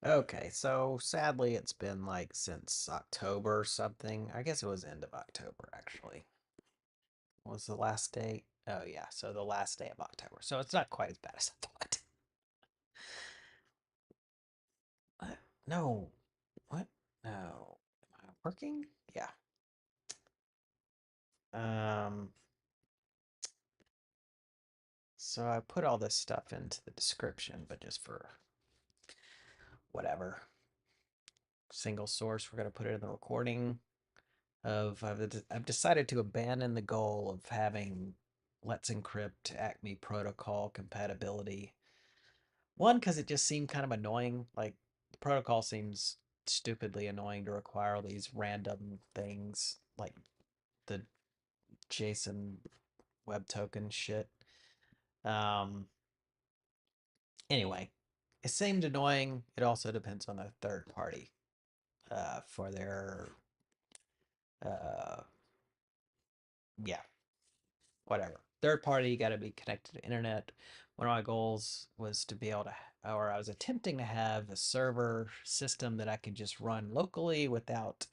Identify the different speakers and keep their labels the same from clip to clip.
Speaker 1: Okay, so sadly it's been like since October or something. I guess it was end of October actually. What was the last date? Oh yeah, so the last day of October. So it's not quite as bad as I thought. No. What? No. Am I working? Yeah. Um so I put all this stuff into the description, but just for whatever. Single source, we're gonna put it in the recording of I've decided to abandon the goal of having Let's Encrypt ACME protocol compatibility. One, because it just seemed kind of annoying. Like the protocol seems stupidly annoying to require all these random things like the JSON web token shit. Um, anyway, it seemed annoying. It also depends on a third party for their uh, yeah, whatever. Third party, got to be connected to internet. One of my goals was to be able to, or I was attempting to have a server system that I could just run locally without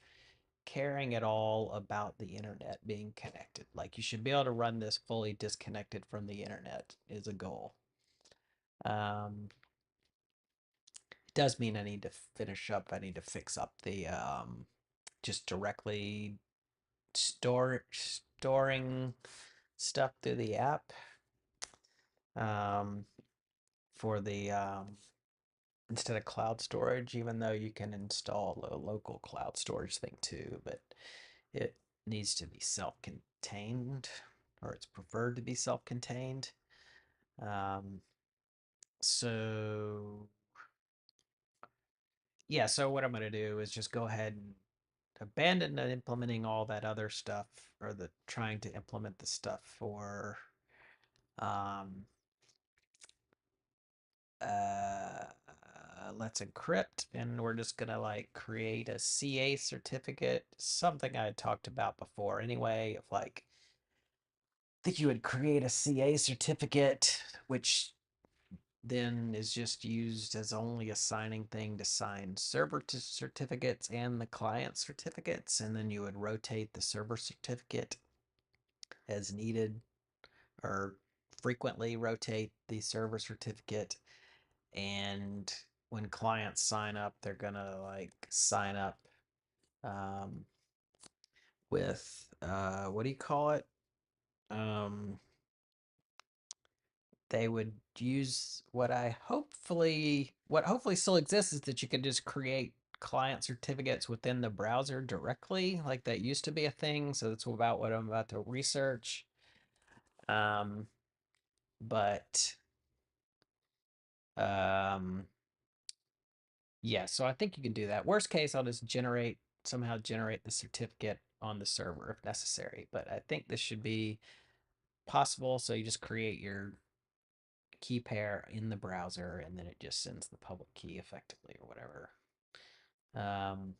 Speaker 1: caring at all about the internet being connected. Like you should be able to run this fully disconnected from the internet is a goal. Um, it does mean I need to finish up. I need to fix up the just directly storing stuff through the app. Um, for the instead of cloud storage, even though you can install a local cloud storage thing too, but it needs to be self-contained, or it's preferred to be self-contained. Um, so yeah, so what I'm going to do is just go ahead and abandon implementing all that other stuff, or the trying to implement the stuff for um, uh, let's encrypt, and we're just gonna like create a CA certificate, something I had talked about before anyway, of like I think you would create a CA certificate, which then is just used as only a signing thing to sign server certificates and the client certificates, and then you would rotate the server certificate as needed, or frequently rotate the server certificate. And when clients sign up, they're gonna like sign up um, with what do you call it? Um, they would use what hopefully still exists is that you can just create client certificates within the browser directly. Like that used to be a thing. So that's about what I'm about to research. Um, but um, yeah, so I think you can do that. Worst case, I'll just somehow generate the certificate on the server if necessary. But I think this should be possible. So you just create your key pair in the browser, and then it just sends the public key effectively or whatever. Um,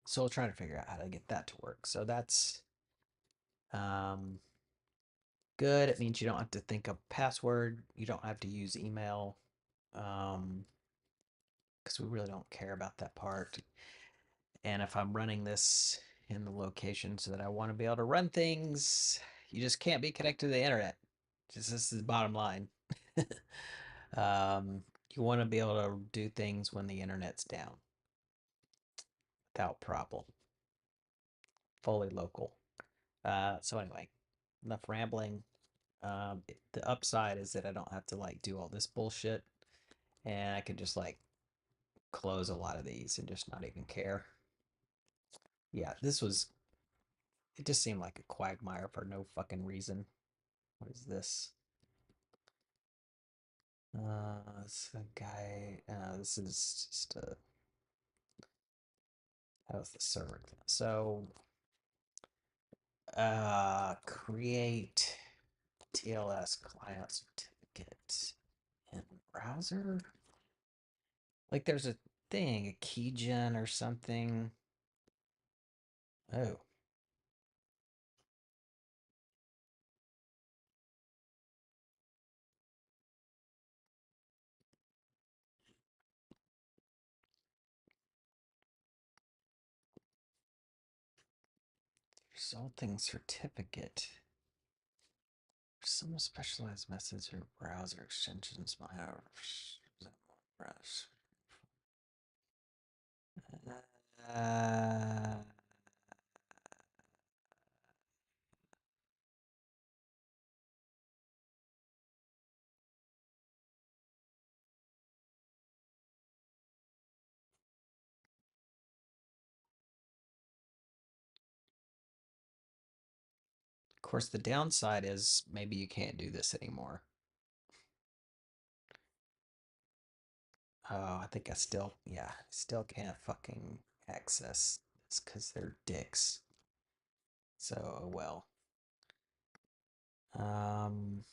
Speaker 1: so we'll try to figure out how to get that to work. So that's um, good. It means you don't have to think of password. You don't have to use email, because we really don't care about that part. And if I'm running this in the locations that I want to be able to run things, you just can't be connected to the internet. Just this is the bottom line. um, you want to be able to do things when the internet's down without problem, fully local. So anyway, enough rambling. The upside is that I don't have to like do all this bullshit, and I can just like close a lot of these and just not even care. Yeah, this was. It just seemed like a quagmire for no fucking reason. What is this? It's a guy. This is just a. How's the server? So, create TLS client certificate in browser. Like, there's a thing, a keygen or something. Oh, Resulting certificate. Some specialized methods or browser extensions might have browse. Uh, of course, the downside is maybe you can't do this anymore. Oh, I think I still, yeah, still can't fucking access this because they're dicks. So, oh well. Um,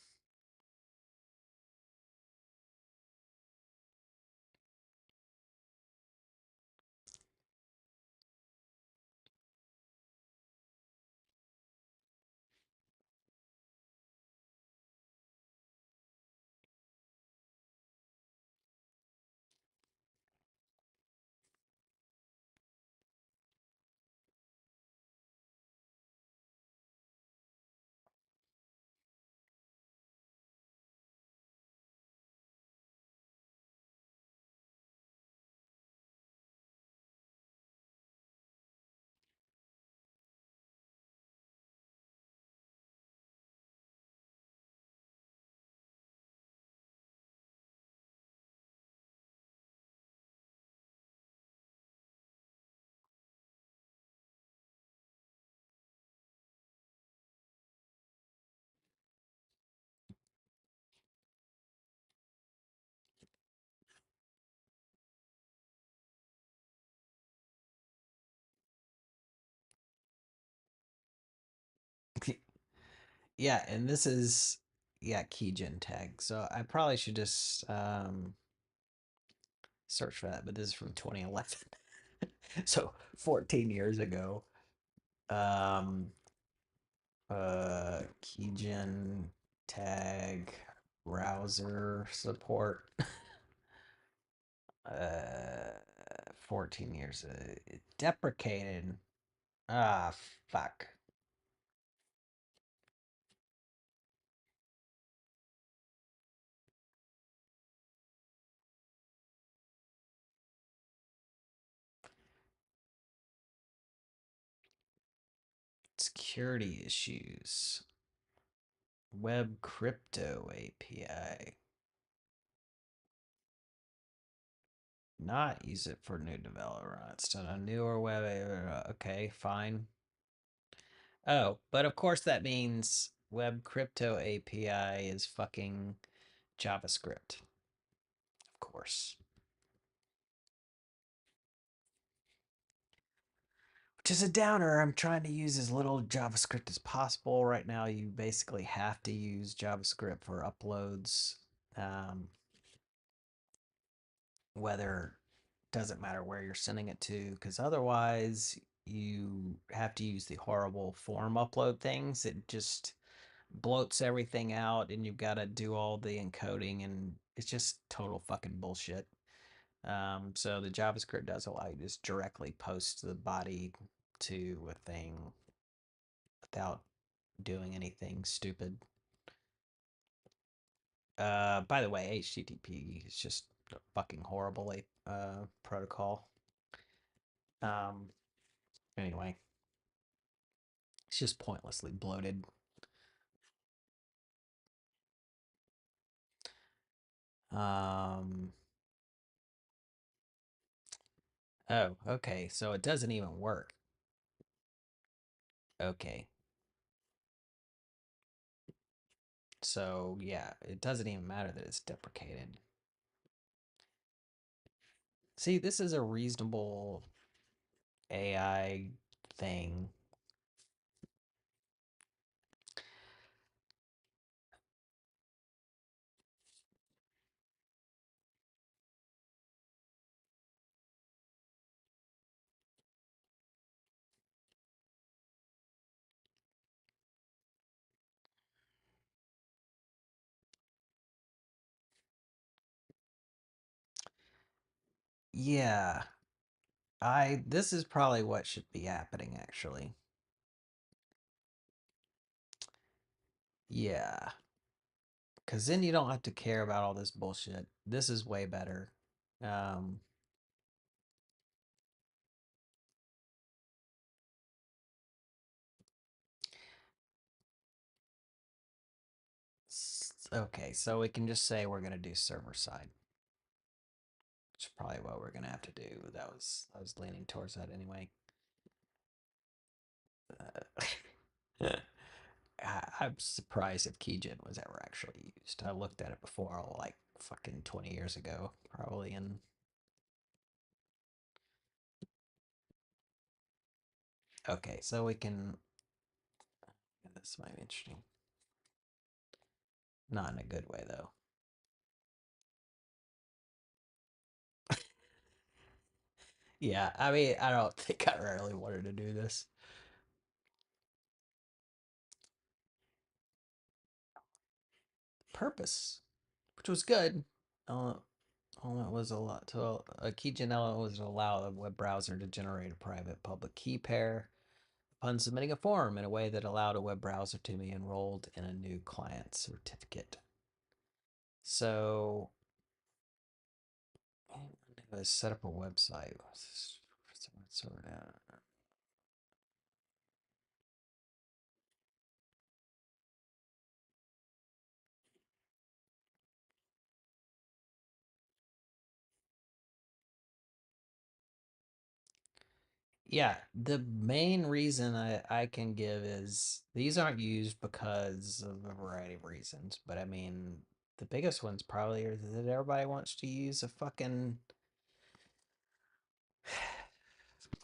Speaker 1: yeah, and this is, yeah, keygen tag. So I probably should just search for that, but this is from 2011. So 14 years ago. Um, keygen tag browser support. 14 years. Deprecated. Ah, fuck. Security issues. Web crypto API. Not use it for new developer. It's done a newer web. Okay, fine. Oh, but of course that means web crypto API is fucking JavaScript. Of course. Which is a downer. I'm trying to use as little JavaScript as possible. Right now, you basically have to use JavaScript for uploads. Um, whether doesn't matter where you're sending it to, because otherwise you have to use the horrible form upload things. It just bloats everything out, and you've got to do all the encoding, and it's just total fucking bullshit. So the JavaScript does allow you to just directly post the body to a thing without doing anything stupid. By the way, HTTP is just a fucking horrible protocol. Um, anyway, it's just pointlessly bloated. Um, oh, okay, so it doesn't even work. Okay, so yeah, it doesn't even matter that it's deprecated. See, this is a reasonable AI thing. Yeah, this is probably what should be happening actually. Yeah, because then you don't have to care about all this bullshit. This is way better. Um, okay, so we can just say we're gonna do server side, which is probably what we're gonna have to do. I was leaning towards that anyway. I'm surprised if keygen was ever actually used. I looked at it before, like fucking 20 years ago, probably. And okay, so we can. This might be interesting. Not in a good way though. Yeah, I mean, I don't think I really wanted to do this. Purpose, which was good. Uh, it was a lot to a keygen element was to allow a web browser to generate a private public key pair upon submitting a form in a way that allowed a web browser to be enrolled in a new client certificate. So let's set up a website. Yeah, the main reason I can give is these aren't used because of a variety of reasons, but I mean, the biggest ones probably are that everybody wants to use a fucking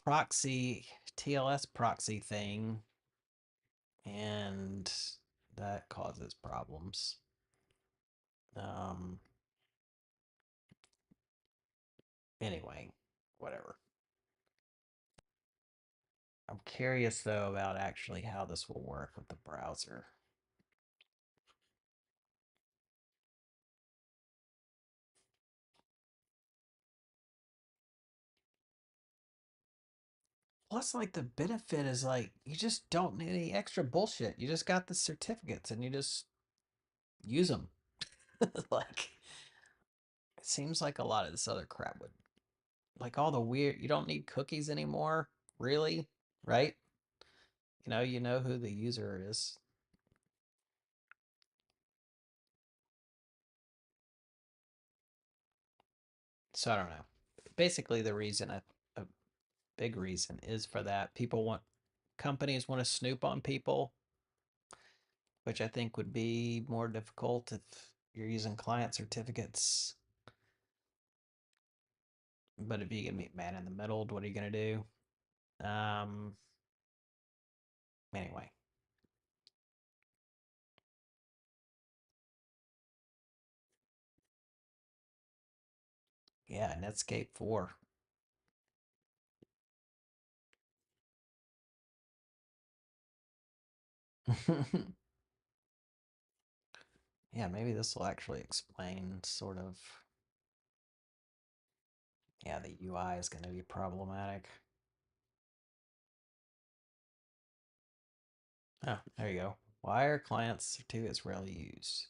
Speaker 1: proxy, TLS proxy thing, and that causes problems. Um, anyway, whatever. I'm curious though about actually how this will work with the browser. Plus, like the benefit is like you just don't need any extra bullshit. You just got the certificates and you just use them. Like it seems like a lot of this other crap would like all the weird. You don't need cookies anymore, really, right? You know who the user is. So I don't know. Basically, a big reason is for that. Companies want to snoop on people, which I think would be more difficult if you're using client certificates. But if you can meet man in the middle, what are you gonna do? Um. Anyway, yeah, Netscape 4. Yeah, maybe this will actually explain sort of. Yeah, the UI is going to be problematic. Oh, there you go. Why are client certificates rarely used?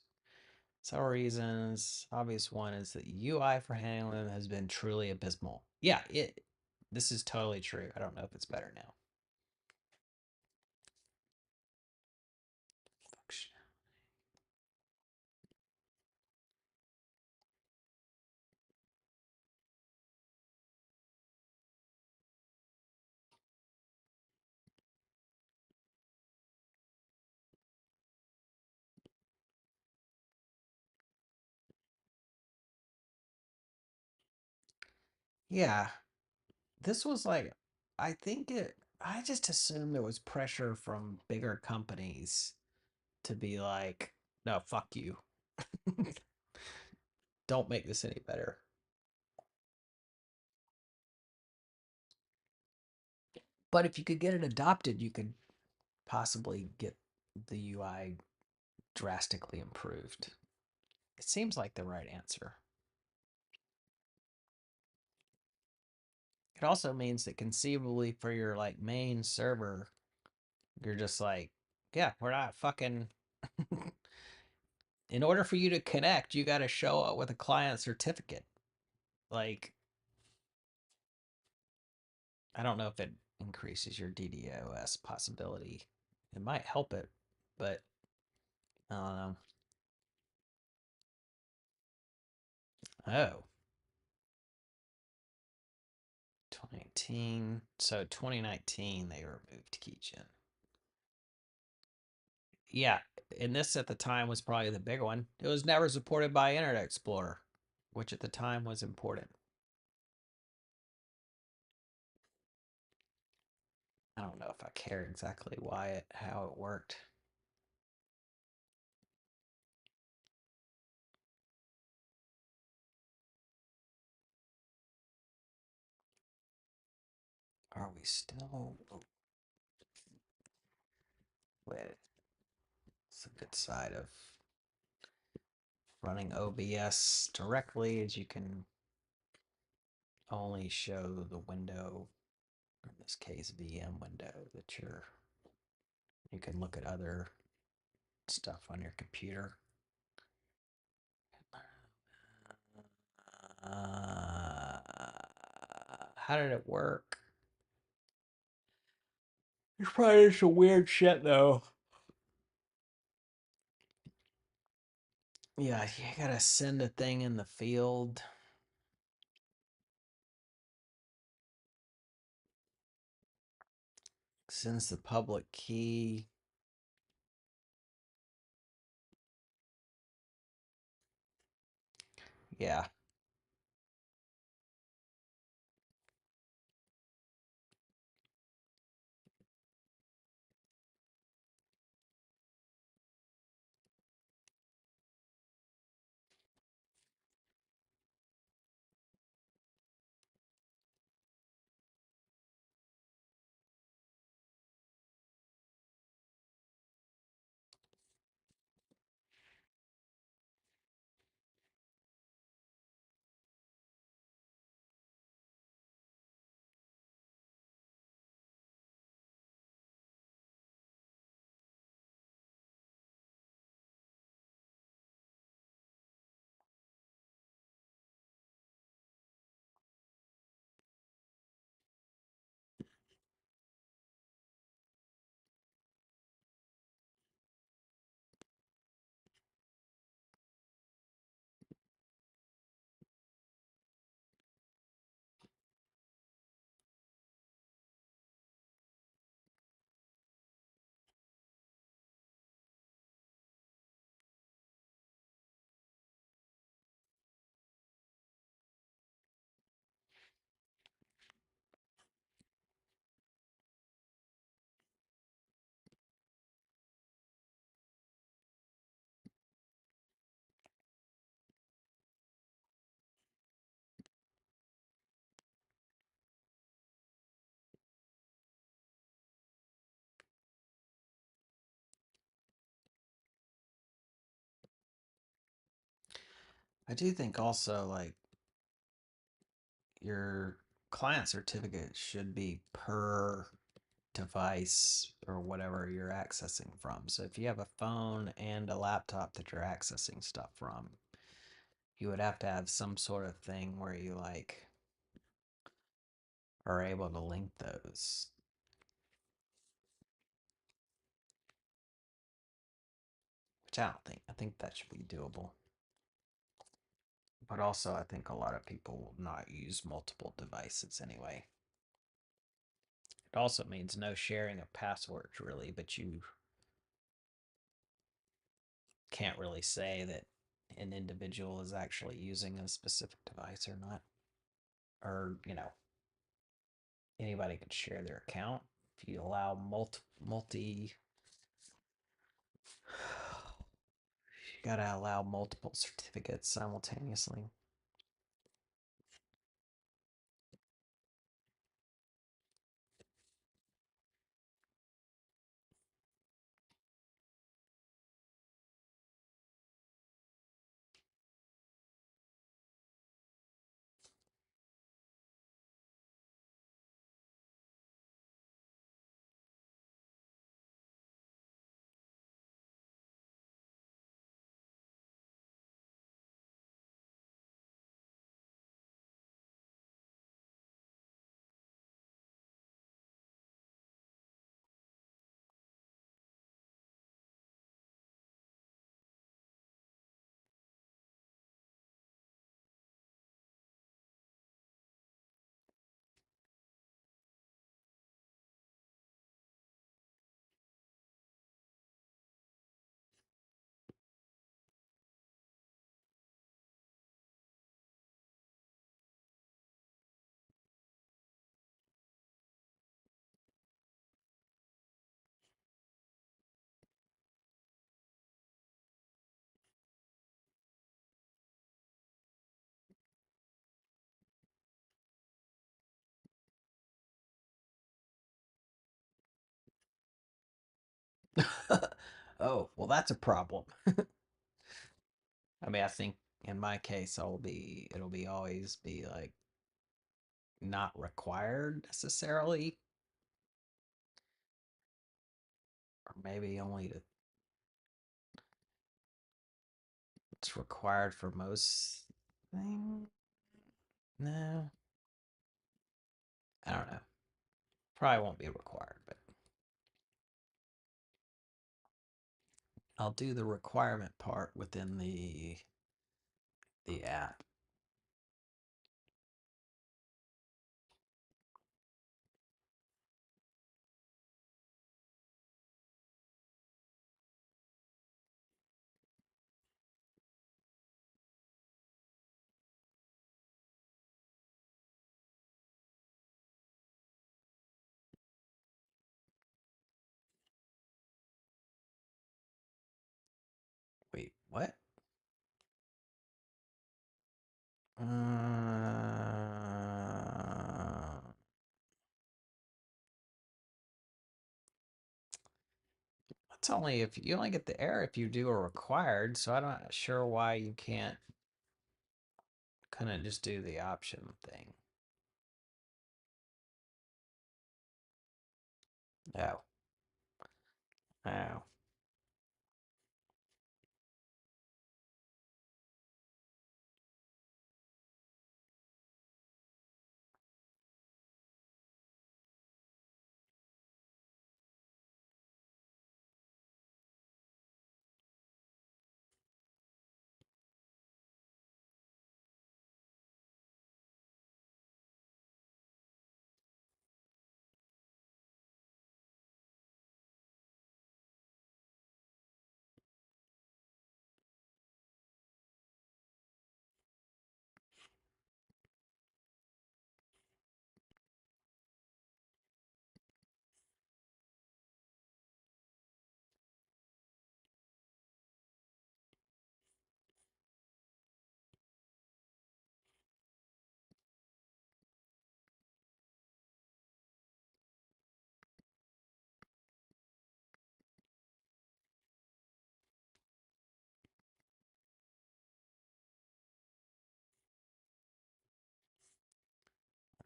Speaker 1: Several reasons. Obvious one is that UI for handling them has been truly abysmal. Yeah, it. This is totally true. I don't know if it's better now. Yeah, this was like, I think it. I just assumed there was pressure from bigger companies to be like, no, fuck you. Don't make this any better. But if you could get it adopted, you could possibly get the UI drastically improved. It seems like the right answer. It also means that conceivably for your like main server, you're just like, yeah, we're not fucking In order for you to connect, you got to show up with a client certificate. Like, I don't know if it increases your DDoS possibility. It might help it, but I don't know. Oh, 2018. So 2019, they removed keygen. Yeah, and this at the time was probably the big one. It was never supported by Internet Explorer, which at the time was important. I don't know if I care exactly how it worked. Are we still? Oh, wait, it's a good side of running OBS directly is you can only show the window, in this case VM window, that you can look at other stuff on your computer. How did it work? It's probably some weird shit though. Yeah, you gotta send a thing in the field. Sends the public key. Yeah. I do think also like your client certificate should be per device or whatever you're accessing from. So if you have a phone and a laptop that you're accessing stuff from, you would have to have some sort of thing where you like are able to link those. Which I don't think. I think that should be doable. But also I think a lot of people will not use multiple devices anyway. It also means no sharing of passwords really, but you can't really say that an individual is actually using a specific device or not. Or, anybody could share their account. If you allow multi you gotta allow multiple certificates simultaneously. Oh, well, that's a problem. I mean, I think in my case, it'll be always be like not required necessarily, or maybe only to, it's required for most things. No, I don't know. Probably won't be required, but I'll do the requirement part within the app. Wait, what? That's only if you only get the error if you do a required, so I'm not sure why you couldn't just do the option thing. Oh. Oh.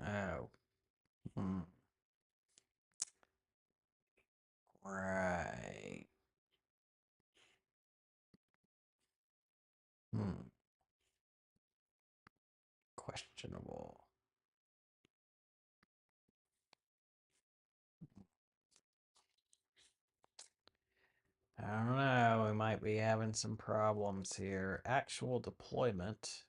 Speaker 1: Oh. Hmm. Right. Hmm. Questionable. I don't know. We might be having some problems here. Actual deployment.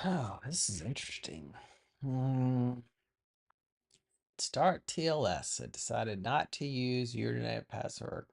Speaker 1: Oh, this is interesting. Hmm. Start TLS. I decided not to use username password.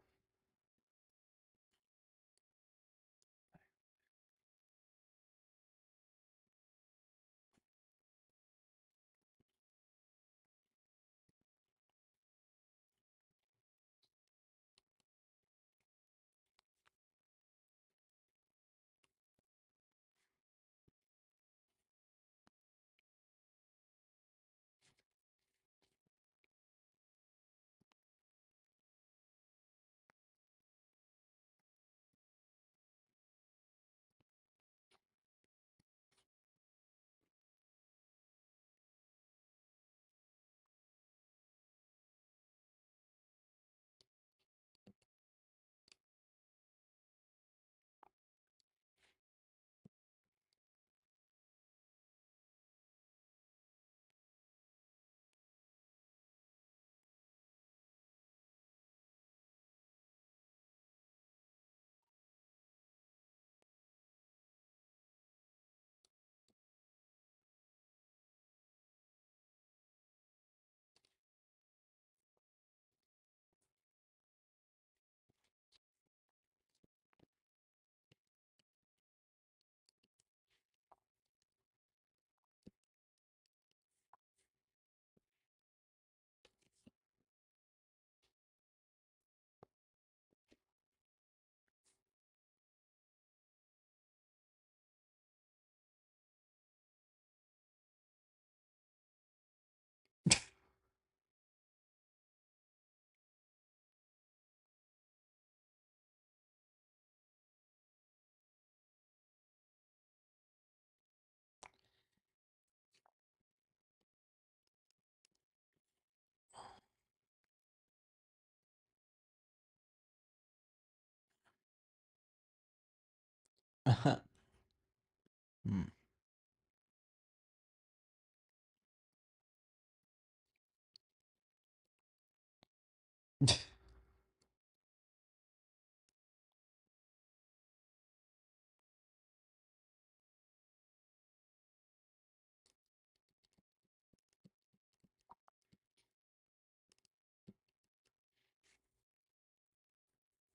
Speaker 1: Hmm.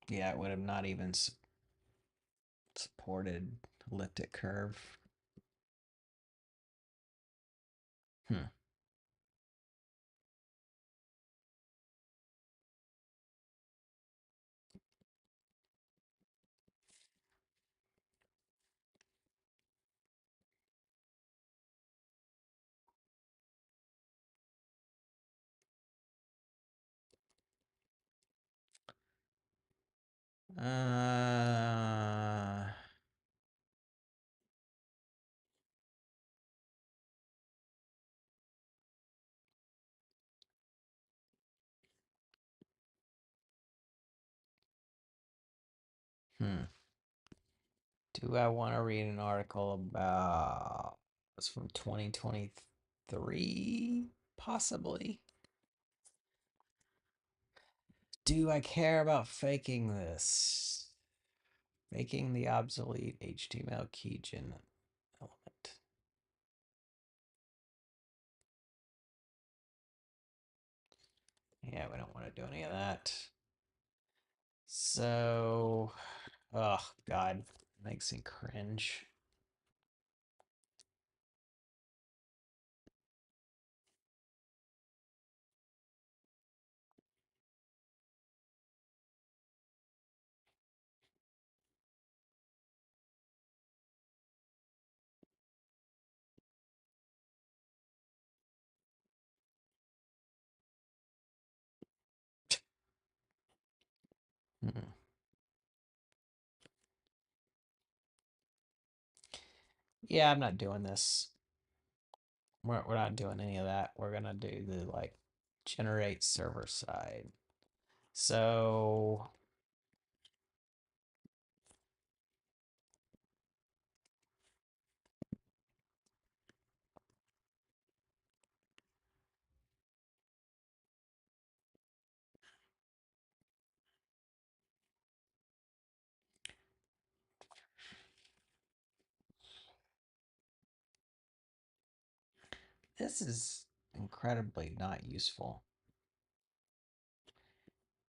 Speaker 1: Yeah, it would have not even supported elliptic curve. Hmm. Uh, hmm. Do I want to read an article about it's from 2023? Possibly. Do I care about faking this? Making the obsolete HTML keygen element. Yeah, we don't want to do any of that. So, oh God, makes me cringe. Hmm. Yeah, I'm not doing this. We're not doing any of that. We're gonna do the like generate server side. So, This is incredibly not useful.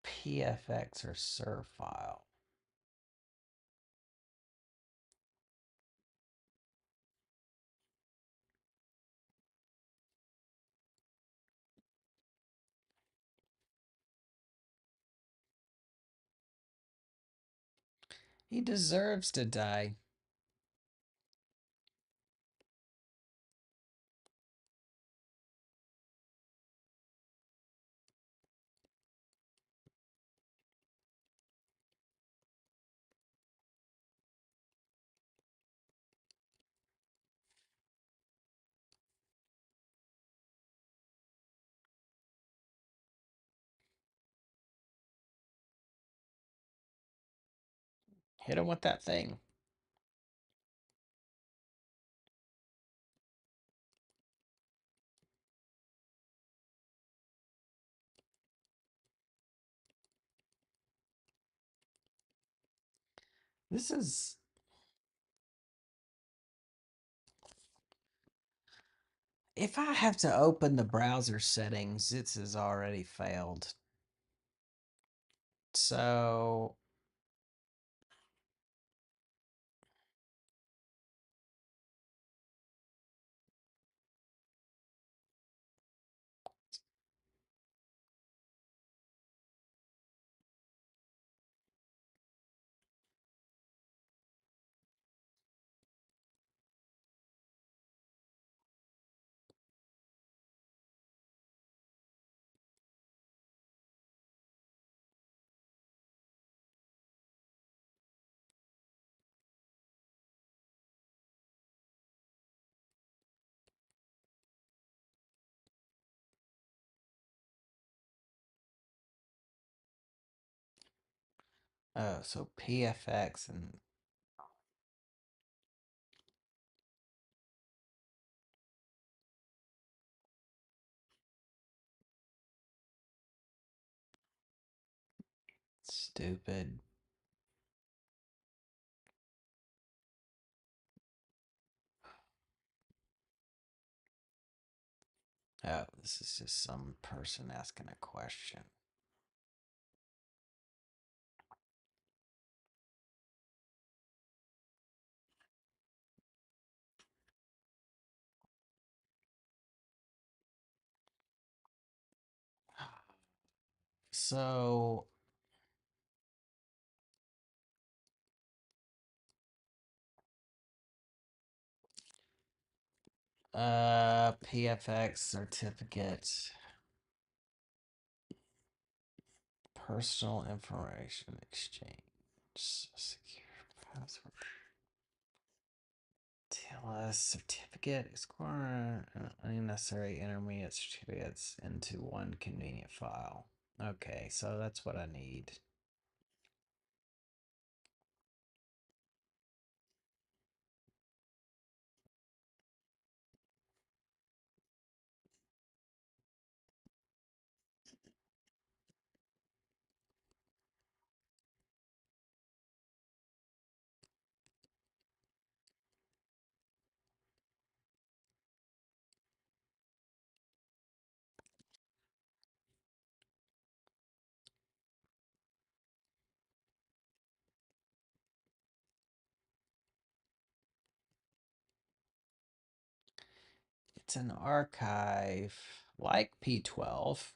Speaker 1: PFX or SIR file. He deserves to die. Hit him with that thing. This is... If I have to open the browser settings, this has already failed. So... Oh, so PFX and... Stupid. Oh, this is just some person asking a question. So... PFX certificate. Personal information exchange. Secure password. TLS certificate. Explore unnecessary intermediate certificates into one convenient file. Okay, so that's what I need. It's an archive like P12.